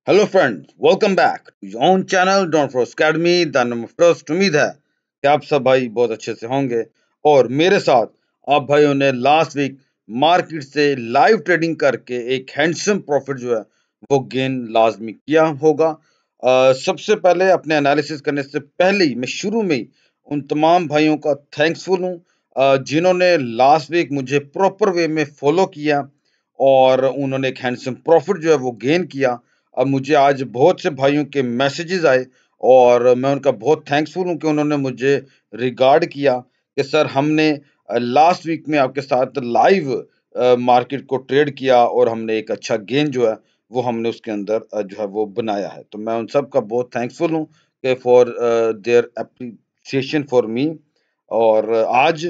Hello friends, welcome back to your own channel Don for academy the number first. उम्मीद है कि आप सब भाई बहुत अच्छे से होंगे और मेरे साथ आप भाइयों ने लास्ट वीक मार्केट से लाइव ट्रेडिंग करके एक हैंडसम प्रॉफिट जो है वो गेन लाजमी किया होगा। सबसे पहले अपने एनालिसिस करने से पहले ही मैं शुरू में ही उन तमाम भाइयों का थैंक्सफुल हूँ जिन्होंने लास्ट वीक मुझे प्रॉपर वे में फॉलो किया और उन्होंने एक हैंडसम प्रॉफिट जो है वो गेन किया। अब मुझे आज बहुत से भाइयों के मैसेजेस आए और मैं उनका बहुत थैंक्सफुल हूँ कि उन्होंने मुझे रिगार्ड किया कि सर हमने लास्ट वीक में आपके साथ लाइव मार्केट को ट्रेड किया और हमने एक अच्छा गेन जो है वो हमने उसके अंदर जो है वो बनाया है। तो मैं उन सब का बहुत थैंक्सफुल हूँ कि for their appreciation for me. और आज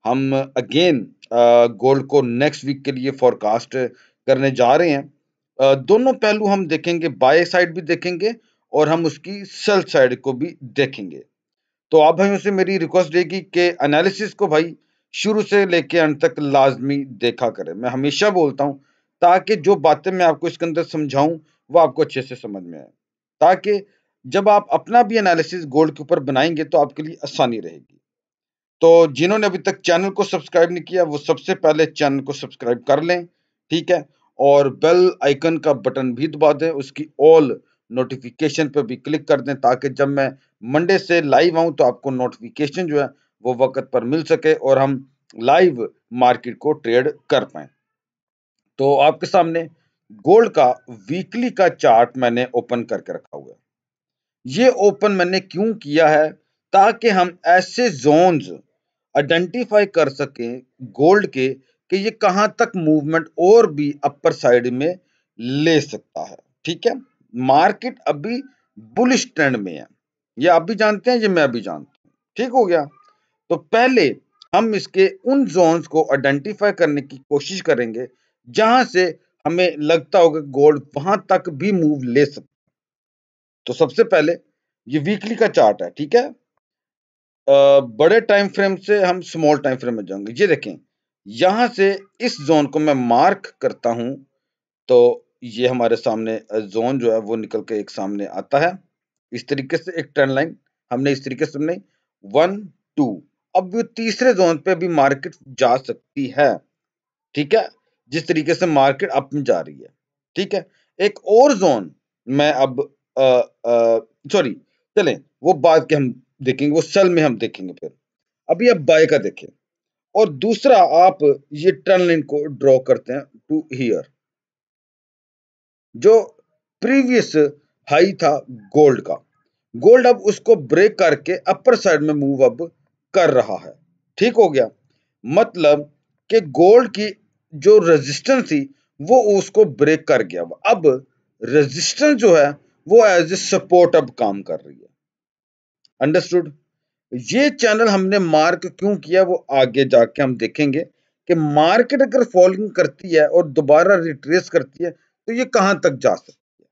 हम अगेन गोल्ड को नेक्स्ट वीक के लिए फोरकास्ट करने जा रहे हैं। दोनों पहलू हम देखेंगे, बाय साइड भी देखेंगे और हम उसकी सेल साइड को भी देखेंगे। तो आप भाइयों से मेरी रिक्वेस्ट रहेगी कि एनालिसिस को भाई शुरू से लेके अंत तक लाजमी देखा करें। मैं हमेशा बोलता हूँ ताकि जो बातें मैं आपको इसके अंदर समझाऊं वो आपको अच्छे से समझ में आए, ताकि जब आप अपना भी एनालिसिस गोल्ड के ऊपर बनाएंगे तो आपके लिए आसानी रहेगी। तो जिन्होंने अभी तक चैनल को सब्सक्राइब नहीं किया वो सबसे पहले चैनल को सब्सक्राइब कर लें, ठीक है। और बेल आइकन का बटन भी दबा दें, उसकी ऑल नोटिफिकेशन पर भी क्लिक कर दें ताकि जब मैं मंडे से लाइव आऊं तो आपको नोटिफिकेशन जो है वो वक्त पर मिल सके और हम लाइव मार्केट को ट्रेड कर पाए। तो आपके सामने गोल्ड का वीकली का चार्ट मैंने ओपन करके रखा हुआ है। ये ओपन मैंने क्यों किया है ताकि हम ऐसे जोन्स आइडेंटिफाई कर सकें गोल्ड के कि ये कहां तक मूवमेंट और भी अपर साइड में ले सकता है, ठीक है। मार्केट अभी बुलिश ट्रेंड में है, ये आप भी जानते हैं, ये मैं भी जानता हूं, ठीक हो गया। तो पहले हम इसके उन जोन्स को आइडेंटिफाई करने की कोशिश करेंगे जहां से हमें लगता होगा गोल्ड वहां तक भी मूव ले सकता। तो सबसे पहले ये वीकली का चार्ट है, ठीक है। बड़े टाइम फ्रेम से हम स्मॉल टाइम फ्रेम में जाएंगे। ये देखें, यहां से इस जोन को मैं मार्क करता हूं तो ये हमारे सामने जोन जो है वो निकल के एक सामने आता है इस तरीके से, एक ट्रेंड लाइन हमने इस तरीके से बनाई 1 2। अब वो तीसरे जोन पे भी मार्केट जा सकती है, ठीक है, जिस तरीके से मार्केट अप में जा रही है, ठीक है। एक और जोन मैं अब सॉरी, चलें वो बाद के हम देखेंगे, वो सेल में हम देखेंगे फिर। अभी आप बाय का देखें और दूसरा आप ये ट्रेंड लाइन को ड्रॉ करते हैं टू हियर, जो प्रीवियस हाई था गोल्ड का। गोल्ड अब उसको ब्रेक करके अपर साइड में मूव अप कर रहा है, ठीक हो गया। मतलब कि गोल्ड की जो रेजिस्टेंस थी वो उसको ब्रेक कर गया। अब रेजिस्टेंस जो है वो एज ए सपोर्ट अब काम कर रही है। अंडरस्टूड। ये चैनल हमने मार्क क्यों किया वो आगे जाके हम देखेंगे कि मार्केट अगर फॉलिंग करती है और दोबारा रिट्रेस करती है तो ये कहां तक जा सकती है,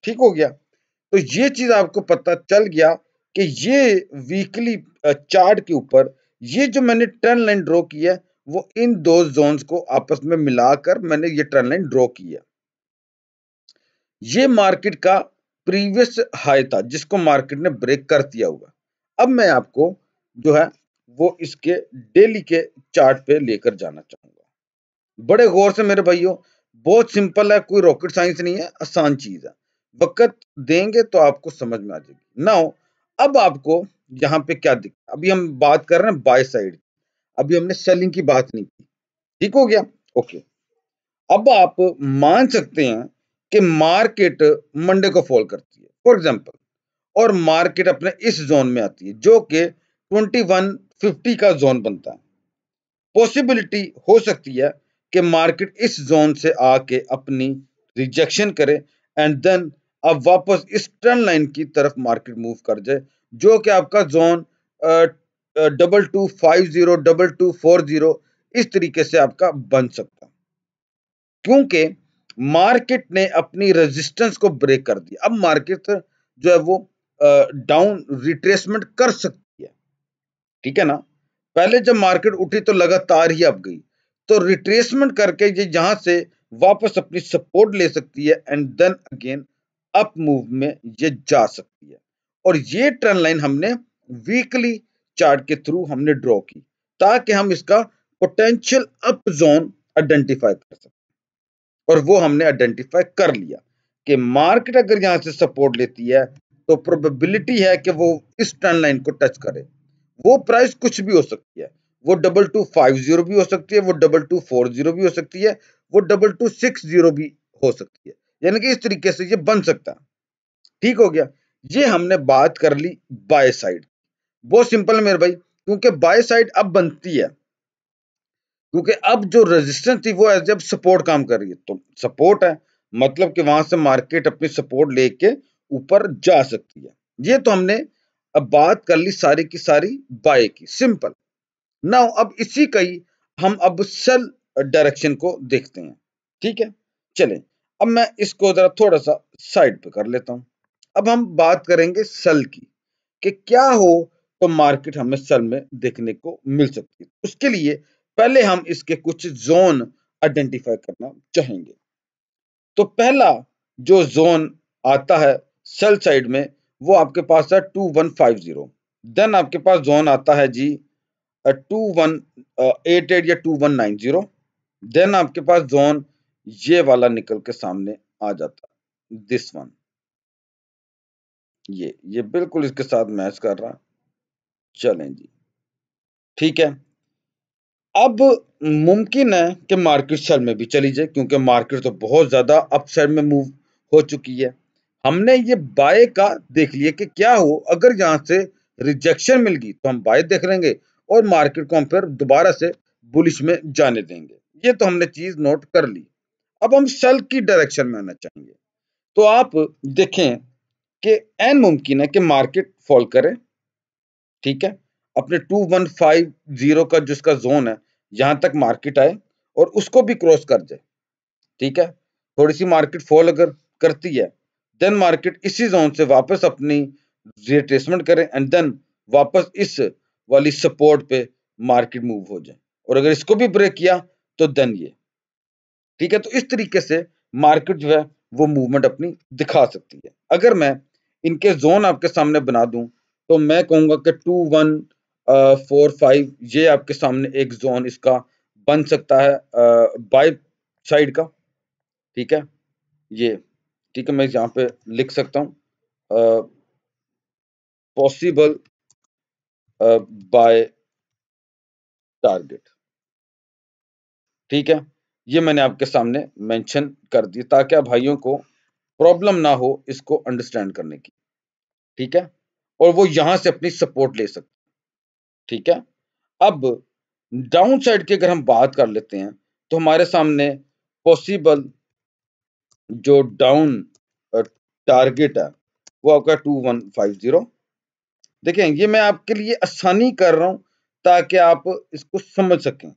ठीक हो गया। तो ये चीज आपको पता चल गया कि ये वीकली चार्ट के ऊपर ये जो मैंने ट्रेंड लाइन ड्रॉ की है वो इन दो जोन्स को आपस में मिलाकर मैंने ये ट्रेंड लाइन ड्रॉ की है। ये मार्केट का प्रीवियस हाई था जिसको मार्केट ने ब्रेक कर दिया होगा। अब मैं आपको जो है वो इसके डेली के चार्ट पे लेकर जाना चाहूंगा। बड़े गौर से मेरे भाइयों, बहुत सिंपल है, कोई रॉकेट साइंस नहीं है, आसान चीज है। वक्त देंगे तो आपको समझ में आ जाएगी। नाउ अब आपको यहाँ पे क्या दिख, अभी हम बात कर रहे हैं बाय साइड, अभी हमने सेलिंग की बात नहीं की, ठीक हो गया, ओके। अब आप मान सकते हैं कि मार्केट मंडे को फॉल करती है फॉर एग्जांपल, और मार्केट अपने इस जोन में आती है जो कि 2150 का जोन बनता है। पॉसिबिलिटी हो सकती है कि मार्केट इस जोन से आके अपनी रिजेक्शन करे एंड देन अब वापस इस ट्रेंड लाइन की तरफ मार्केट मूव कर जाए, जो कि आपका जोन 2250 2240 इस तरीके से आपका बन सकता है, क्योंकि मार्केट ने अपनी रेजिस्टेंस को ब्रेक कर दिया। अब मार्केट जो है वो डाउन रिट्रेसमेंट कर सकती है, ठीक है ना। पहले जब मार्केट उठी तो लगातार ही अप गई, तो रिट्रेसमेंट करके ये यहां से वापस अपनी सपोर्ट ले सकती है and then again up move में ये जा सकती है। और ये ट्रेंड लाइन हमने वीकली चार्ट के थ्रू हमने ड्रॉ की ताकि हम इसका पोटेंशियल अप जोन आइडेंटिफाई कर सकें। और वो हमने आइडेंटिफाई कर लिया कि मार्केट अगर यहां से सपोर्ट लेती है तो प्रोबेबिलिटी है कि वो इस ट्रेंड लाइन को टच करे। वो प्राइस कुछ भी हो सकती है, वो 2250 भी हो सकती है, वो 2240 भी हो सकती है, वो 2260 भी हो सकती है। यानी कि इस तरीके से ये बन सकता है। ठीक हो गया। ये हमने बात कर ली बाय साइड। बहुत सिंपल मेरे भाई, क्योंकि बाय साइड अब बनती है, क्योंकि अब जो रेजिस्टेंस थी वो एज अब सपोर्ट काम कर रही है। तो सपोर्ट है मतलब कि वहां से मार्केट अपनी सपोर्ट लेके ऊपर जा सकती है। ये तो हमने अब बात कर ली सारी की सारी बाय की, सिंपल। नाउ अब इसी का ही हम अब सेल डायरेक्शन को देखते हैं। ठीक है, चलें। अब मैं इसको जरा थोड़ा सा साइड पे कर लेता हूं। अब हम बात करेंगे सेल की कि क्या हो तो मार्केट हमें सेल में देखने को मिल सकती है। उसके लिए पहले हम इसके कुछ जोन आइडेंटिफाई करना चाहेंगे। तो पहला जो जोन आता है सेल साइड में वो आपके पास है 2150। देन आपके पास जोन आता है जी 2188 या 2190। देन आपके पास जोन ये वाला निकल के सामने आ जाता है, दिस वन। ये बिल्कुल इसके साथ मैच कर रहा है। चलें जी, ठीक है। अब मुमकिन है कि मार्केट सेल में भी चली जाए, क्योंकि मार्केट तो बहुत ज्यादा अपसाइड में मूव हो चुकी है। हमने ये बाय का देख लिया कि क्या हो अगर यहां से रिजेक्शन मिल गई तो हम बाय देख लेंगे और मार्केट को हम फिर दोबारा से बुलिश में जाने देंगे। ये तो हमने चीज नोट कर ली। अब हम सेल की डायरेक्शन में आना चाहेंगे। तो आप देखें कि एन मुमकिन है कि मार्केट फॉल करे, ठीक है, अपने 2150 का जिसका जोन है यहां तक मार्केट आए और उसको भी क्रॉस कर जाए। ठीक है, थोड़ी सी मार्केट फॉल अगर करती है देन मार्केट इसी जोन से वापस अपनी रिट्रेसमेंट करे एंड देन वापस इस वाली सपोर्ट पे मार्केट मूव हो जाए। और अगर इसको भी ब्रेक किया तो देन ये, ठीक है। तो इस तरीके से मार्केट जो है वो मूवमेंट अपनी दिखा सकती है। अगर मैं इनके जोन आपके सामने बना दूं तो मैं कहूंगा कि 2145 ये आपके सामने एक जोन इसका बन सकता है बाय साइड का। ठीक है, ये ठीक है, मैं यहाँ पे लिख सकता हूँ पॉसिबल बाय टारगेट। ठीक है, ये मैंने आपके सामने मेंशन कर दी ताकि आप भाइयों को प्रॉब्लम ना हो इसको अंडरस्टैंड करने की। ठीक है, और वो यहां से अपनी सपोर्ट ले सकते। ठीक है, अब डाउन साइड की अगर हम बात कर लेते हैं तो हमारे सामने पॉसिबल जो डाउन टारगेट है वो आपका 2150। देखें, ये मैं आपके लिए आसानी कर रहा हूं ताकि आप इसको समझ सकें।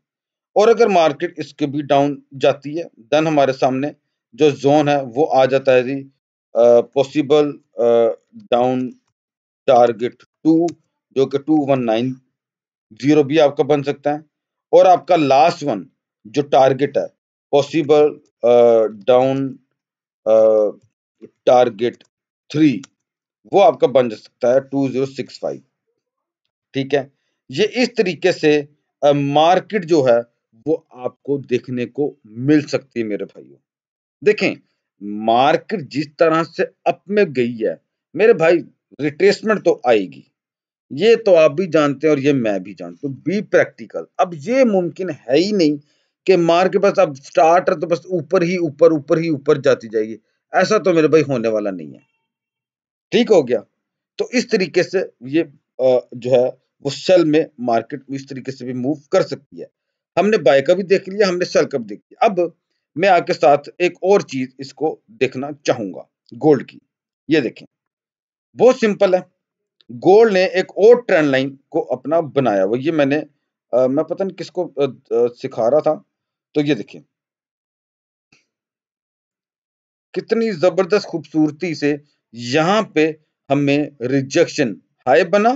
और अगर मार्केट इसके भी डाउन जाती है देन हमारे सामने जो जोन है वो आ जाता है जी पॉसिबल डाउन टारगेट 2, जो कि 2190 भी आपका बन सकता है। और आपका लास्ट वन जो टारगेट है पॉसिबल डाउन टारगेट 3, वो आपका बन सकता है 2065। ठीक है, ये इस तरीके से मार्केट जो है वो आपको देखने को मिल सकती है मेरे भाइयों। देखें, मार्केट जिस तरह से अप में गई है मेरे भाई, रिट्रेसमेंट तो आएगी। ये तो आप भी जानते हैं और ये मैं भी जानता हूँ। Be practical. अब ये मुमकिन है ही नहीं कि मार्केट बस अब स्टार्ट है तो बस ऊपर ही ऊपर ऊपर ही ऊपर जाती जाएगी। ऐसा तो मेरे भाई होने वाला नहीं है। ठीक हो गया। तो इस तरीके से ये जो है वो सेल में मार्केट इस तरीके से भी मूव कर सकती है। हमने बाय का भी देख लिया, हमने सेल का भी देख लिया। अब मैं आपके साथ एक और चीज इसको देखना चाहूंगा, गोल्ड की। ये देखें, बहुत सिंपल है। गोल्ड ने एक और ट्रेंड लाइन को अपना बनाया। वो ये मैंने मैं पता नहीं किसको सिखा रहा था। तो ये देखिए कितनी जबरदस्त खूबसूरती से यहाँ पे हमें रिजेक्शन हाई बना,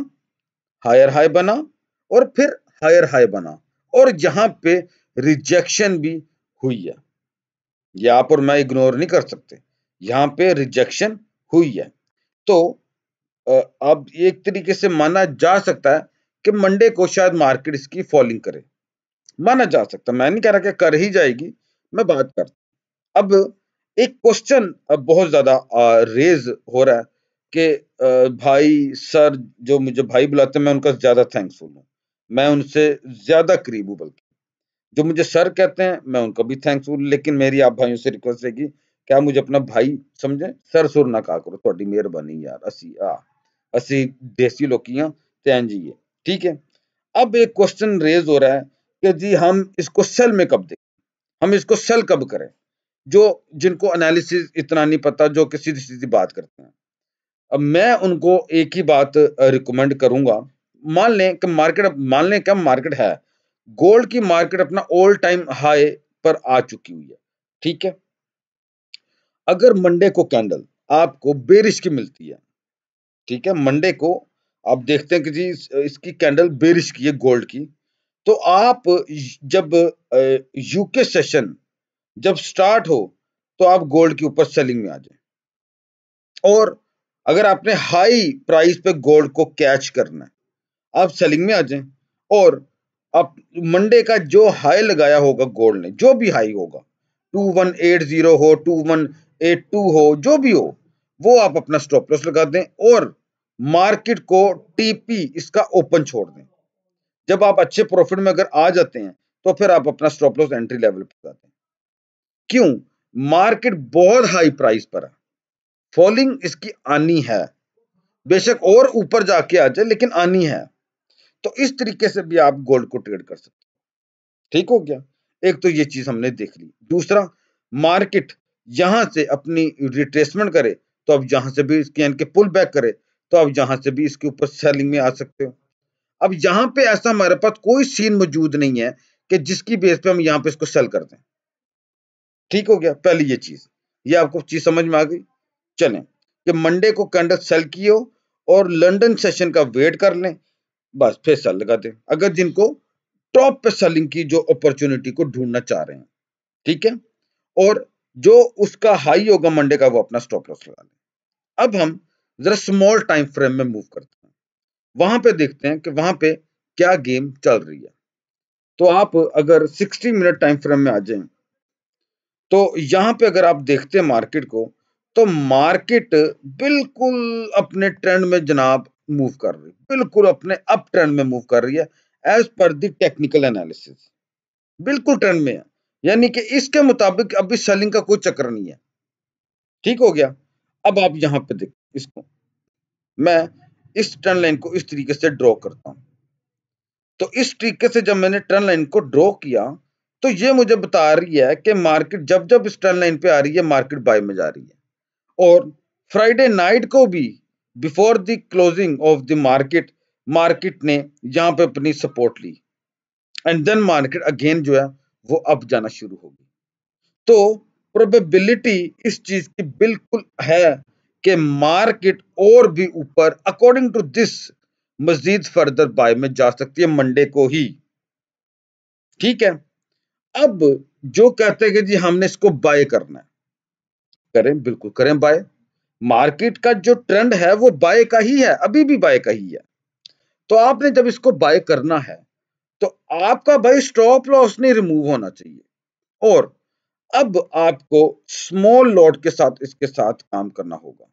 हायर हाई बना और फिर हायर हाई बना और यहाँ पे रिजेक्शन भी हुई है। ये आप और मैं इग्नोर नहीं कर सकते। यहाँ पे रिजेक्शन हुई है। तो अब एक तरीके से माना जा सकता है कि मंडे को शायद मार्केट इसकी फॉलिंग करे, माना जा सकता है। मैं नहीं कह रहा कि कर ही जाएगी, मैं बात कर। अब एक क्वेश्चन अब बहुत ज्यादा रेज हो रहा है कि भाई सर, जो मुझे भाई बुलाते हैं मैं उनका ज्यादा थैंकफुल हूँ, मैं उनसे ज्यादा करीब हूँ, बल्कि जो मुझे सर कहते हैं मैं उनका भी थैंकफुल, लेकिन मेरी आप भाइयों से रिक्वेस्ट है कि क्या मुझे अपना भाई समझे, सर सुर ना कहा करो, ਤੁਹਾਡੀ ਮਿਹਰਬਾਨੀ यार, ਅਸੀਂ देसी लोकियां तैन जी है, ठीक है। अब एक क्वेश्चन रेज हो रहा है कि जी हम इसको सेल में कब दें, हम इसको सेल कब करें, जो जिनको एनालिसिस इतना नहीं पता, जो कि सीधी सीधी बात करते हैं। अब मैं उनको एक ही बात रिकमेंड करूंगा। मान लें क्या मार्केट है, गोल्ड की मार्केट अपना ऑल टाइम हाई पर आ चुकी हुई है, ठीक है। अगर मंडे को कैंडल आपको बेरिश की मिलती है, ठीक है, मंडे को आप देखते हैं कि जी इसकी कैंडल बेरिश की है गोल्ड की, तो आप जब यूके सेशन जब स्टार्ट हो तो आप गोल्ड के ऊपर सेलिंग में आ जाए। और अगर आपने हाई प्राइस पे गोल्ड को कैच करना है, आप सेलिंग में आ जाएं। और आप मंडे का जो हाई लगाया होगा गोल्ड ने, जो भी हाई होगा, 2180 हो, 2182 हो, जो भी हो, वो आप अपना स्टॉप लॉस लगा दें और मार्केट को टीपी इसका ओपन छोड़ दें। जब आप अच्छे प्रॉफिट में अगर आ जाते हैं तो फिर आप अपना स्टॉप लॉस एंट्री लेवल पर लगाते हैं। क्यों? मार्केट बहुत हाई प्राइस पर है, फॉलिंग इसकी आनी है, बेशक और ऊपर जाके आ जाए लेकिन आनी है। तो इस तरीके से भी आप गोल्ड को ट्रेड कर सकते हैं, ठीक हो गया। एक तो ये चीज हमने देख ली। दूसरा, मार्केट यहां से अपनी रिट्रेसमेंट करे तो अब यहां से भी इसके यानी कि पुल बैक करे तो अब यहां से भी इसके ऊपर सेलिंग में आ सकते हो। अब यहां पे ऐसा हमारे पास कोई सीन मौजूद नहीं है कि जिसकी बेस पे हम यहां पे इसको सेल कर दें, ठीक हो गया। पहली ये चीज, ये आपको चीज समझ में आ गई। चलें कि मंडे को कैंडल सेल की हो और लंदन सेशन का वेट कर लें, बस फिर सेल लगा दें, अगर जिनको टॉप पे सेलिंग की जो अपॉर्चुनिटी को ढूंढना चाह रहे हैं, ठीक है। और जो उसका हाई होगा मंडे का, वो अपना स्टॉप लॉस लगा लें। अब हम जरा स्मॉल टाइम फ्रेम में मूव करते हैं, वहां पे देखते हैं कि वहां पे क्या गेम चल रही है। तो आप अगर 60 मिनट टाइम फ्रेम में आ जाएं तो यहां पे अगर आप देखते हैं मार्केट को, तो मार्केट बिल्कुल अपने ट्रेंड में जनाब मूव कर रही है, बिल्कुल अपने अप ट्रेंड में मूव कर रही है as per the technical analysis, बिल्कुल ट्रेंड में है। यानी कि इसके मुताबिक अभी सेलिंग का कोई चक्कर नहीं है, ठीक हो गया। अब आप यहां पे देख, इसको मैं इस ट्रेंड लाइन को इस तरीके से ड्रॉ करता हूं। तो इस तरीके से जब मैंने ट्रेंड लाइन को ड्रॉ किया तो ये मुझे बता रही है कि मार्केट जब जब इस ट्रेंड लाइन पे आ रही है मार्केट बाय में जा रही है। और फ्राइडे नाइट को भी before the closing of the market, market ने यहां पे अपनी सपोर्ट ली एंड देन मार्केट अगेन जो है वो अब जाना शुरू होगी। तो प्रोबेबिलिटी इस चीज की बिल्कुल है कि मार्केट और भी ऊपर अकॉर्डिंग टू दिस मजीद फर्दर बाय में जा सकती है मंडे को ही, ठीक है। अब जो कहते हैं कि जी हमने इसको बाय करना है, करें, बिल्कुल करें बाय। मार्केट का जो ट्रेंड है वो बाय का ही है, अभी भी बाय का ही है। तो आपने जब इसको बाय करना है तो आपका भाई स्टॉप लॉस नहीं रिमूव होना चाहिए। और अब आपको स्मॉल लॉट के साथ इसके साथ काम करना होगा,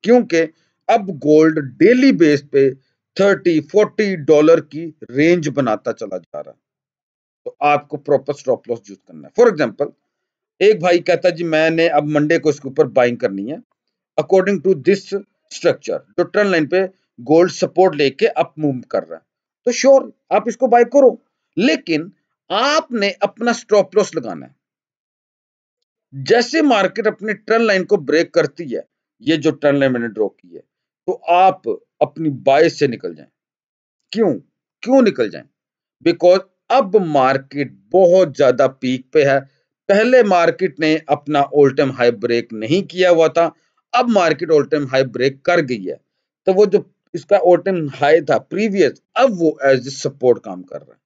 क्योंकि अब गोल्ड डेली बेस पे $30-40 की रेंज बनाता चला जा रहा है। तो आपको प्रॉपर स्टॉप लॉस यूज करना है। फॉर एग्जांपल, एक भाई कहता है जी मैंने अब मंडे को इसके ऊपर बाइंग करनी है अकॉर्डिंग टू दिस स्ट्रक्चर, जो ट्रेंड लाइन पे गोल्ड सपोर्ट लेके अप मूव कर रहा है, तो श्योर आप इसको बाय करो, लेकिन आपने अपना स्टॉप लॉस लगाना है। जैसे मार्केट अपनी ट्रेंड लाइन को ब्रेक करती है, ये जो ट्रेंड लाइन मैंने ड्रॉ की है, तो आप अपनी बाय से निकल जाएं। क्यों क्यों निकल जाएं? बिकॉज अब मार्केट बहुत ज्यादा पीक पे है। पहले मार्केट ने अपना ऑल टाइम हाई ब्रेक नहीं किया हुआ था, अब market all time high break कर गई है। तो वो जो इसका ऑल टाइम हाई था प्रीवियस, अब वो एज सपोर्ट काम कर रहा है।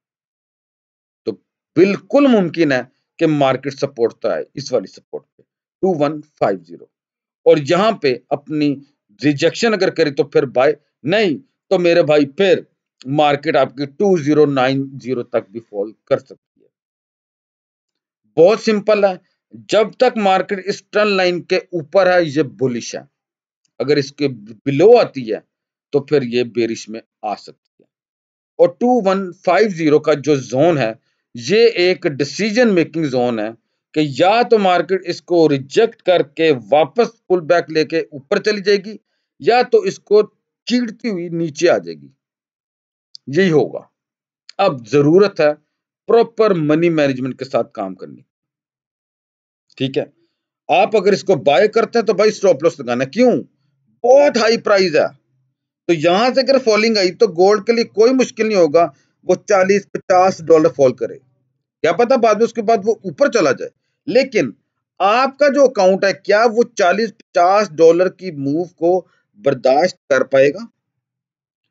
तो बिल्कुल मुमकिन है कि मार्केट सपोर्ट तो है इस वाली सपोर्ट पे 2150। और यहाँ पे अपनी रिजेक्शन अगर करे तो फिर बाय, नहीं तो मेरे भाई फिर मार्केट आपकी 2090 तक भी फॉल कर सकती है। बहुत सिंपल है, जब तक मार्केट इस ट्रेंड लाइन के ऊपर है ये बुलिश है, अगर इसके बिलो आती है तो फिर ये बेरिश में आ सकती है। और 2150 का जो जोन है ये एक डिसीजन मेकिंग जोन है कि या तो मार्केट इसको रिजेक्ट करके वापस पुल बैक लेके ऊपर चली जाएगी या तो इसको चीरती हुई नीचे आ जाएगी, यही होगा। अब जरूरत है प्रॉपर मनी मैनेजमेंट के साथ काम करनी, ठीक है। आप अगर इसको बाय करते हैं तो भाई स्टॉप लॉस लगाना, क्यों, बहुत हाई प्राइस है। तो यहां से अगर फॉलिंग आई तो गोल्ड के लिए कोई मुश्किल नहीं होगा, वो $40-50 फॉल करे, क्या पता बाद में उसके बाद वो ऊपर चला जाए। लेकिन आपका जो अकाउंट है क्या वो $40-50 की मूव को बर्दाश्त कर पाएगा?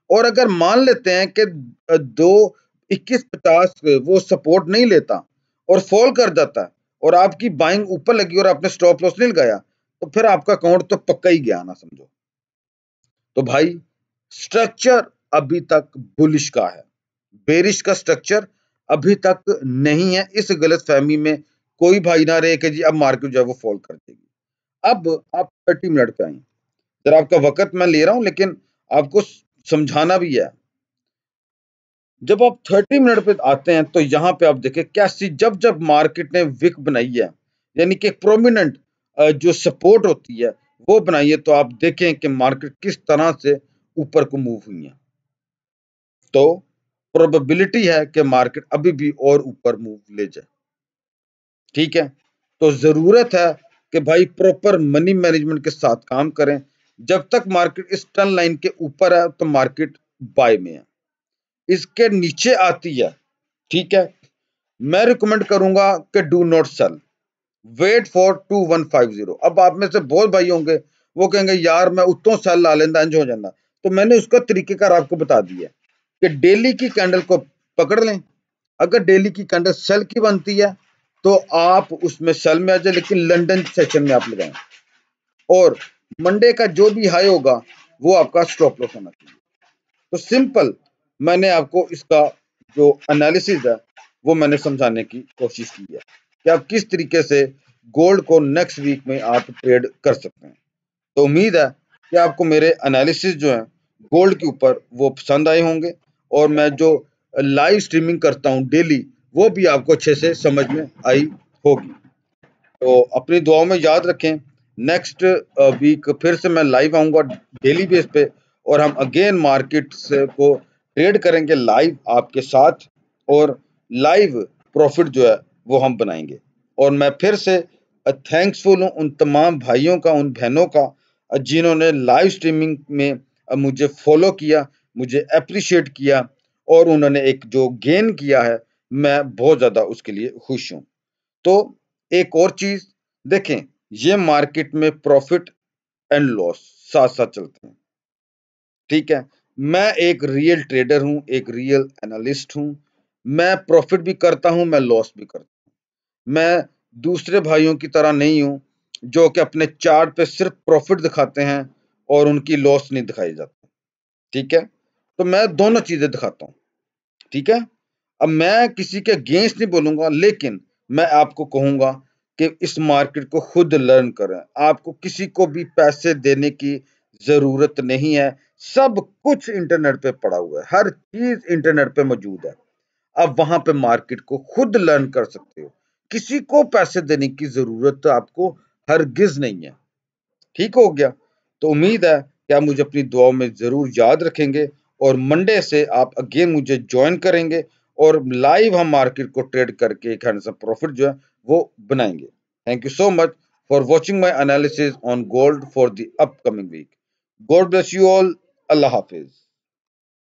और अगर मान लेते हैं कि 2150 वो सपोर्ट नहीं लेता और फॉल कर जाता है और आपकी बाइंग ऊपर लगी और आपने स्टॉप लॉस नहीं लगाया तो फिर आपका अकाउंट तो पक्का ही गया ना समझो। तो भाई स्ट्रक्चर अभी तक बुलिश का है, बेरिश का स्ट्रक्चर अभी तक नहीं है। इस गलत फहमी में कोई भाई ना रहे कि जी अब मार्केट जो है वो फॉल कर देगी। अब आप 30 मिनट पे आए, जरा आपका वक्त मैं ले रहा हूं लेकिन आपको समझाना भी है। जब आप 30 मिनट पे आते हैं तो यहाँ पे आप देखें कैसी जब जब मार्केट ने विक बनाई है, यानी कि प्रोमिनेंट जो सपोर्ट होती है वो बनाई है, तो आप देखें कि मार्केट किस तरह से ऊपर को मूव हुई है। तो प्रोबेबिलिटी है कि मार्केट अभी भी और ऊपर मूव ले जाए, ठीक है। तो जरूरत है कि भाई प्रॉपर मनी मैनेजमेंट के साथ काम करें। जब तक मार्केट इस ट्रेंड लाइन के ऊपर है तो मार्केट बाय में है, इसके नीचे आती है, ठीक है, मैं रिकमेंड करूंगा कि do not sell, wait for 2150। अब आप में से बहुत भाई होंगे वो कहेंगे यार मैं उतो सेल ला लेंदा इंज हो जाता, तो मैंने उसका तरीकेकार आपको बता दिया कि डेली की कैंडल को पकड़ लें, अगर डेली की कैंडल सेल की बनती है तो आप उसमें सेल में आ जाए, लेकिन लंदन सेशन में आप लगाएं, और मंडे का जो भी हाई होगा वो आपका स्टॉप लॉस होना चाहिए। तो सिंपल मैंने आपको इसका जो एनालिसिस है वो मैंने समझाने की कोशिश की है कि आप किस तरीके से गोल्ड को नेक्स्ट वीक में आप ट्रेड कर सकते हैं। तो उम्मीद है कि आपको मेरे एनालिसिस जो है गोल्ड के ऊपर वो पसंद आए होंगे, और मैं जो लाइव स्ट्रीमिंग करता हूँ डेली वो भी आपको अच्छे से समझ में आई होगी। तो अपनी दुआओं में याद रखें, नेक्स्ट वीक फिर से मैं लाइव आऊँगा डेली बेस पे, और हम अगेन मार्केट से को ट्रेड करेंगे लाइव आपके साथ, और लाइव प्रॉफिट जो है वो हम बनाएंगे। और मैं फिर से थैंक्सफुल हूँ उन तमाम भाइयों का, उन बहनों का जिन्होंने लाइव स्ट्रीमिंग में मुझे फॉलो किया, मुझे अप्रिशिएट किया, और उन्होंने एक जो गेन किया है मैं बहुत ज़्यादा उसके लिए खुश हूँ। तो एक और चीज देखें, ये मार्केट में प्रॉफिट एंड लॉस साथ साथ चलते हैं, ठीक है। मैं एक रियल ट्रेडर हूं, एक रियल एनालिस्ट हूं, मैं प्रॉफिट भी करता हूं, मैं लॉस भी करता हूं। मैं दूसरे भाइयों की तरह नहीं हूं जो कि अपने चार्ट पे सिर्फ प्रॉफिट दिखाते हैं और उनकी लॉस नहीं दिखाई जाती, ठीक है। तो मैं दोनों चीजें दिखाता हूं, ठीक है। अब मैं किसी के अगेंस्ट नहीं बोलूंगा, लेकिन मैं आपको कहूंगा कि इस मार्केट को खुद लर्न करें, आपको किसी को भी पैसे देने की जरूरत नहीं है, सब कुछ इंटरनेट पे पड़ा हुआ है, हर चीज इंटरनेट पे मौजूद है। आप वहां पे मार्केट को खुद लर्न कर सकते हो, किसी को पैसे देने की जरूरत आपको हरगिज नहीं है, ठीक हो गया। तो उम्मीद है कि आप मुझे अपनी दुआओं में जरूर याद रखेंगे, और मंडे से आप अगेन मुझे ज्वाइन करेंगे और लाइव हम मार्केट को ट्रेड करके एक हैंडसम प्रॉफिट जो है वो बनाएंगे। Thank you so much for watching my analysis on gold for the upcoming week. God bless you all. अल्लाह हाफिज।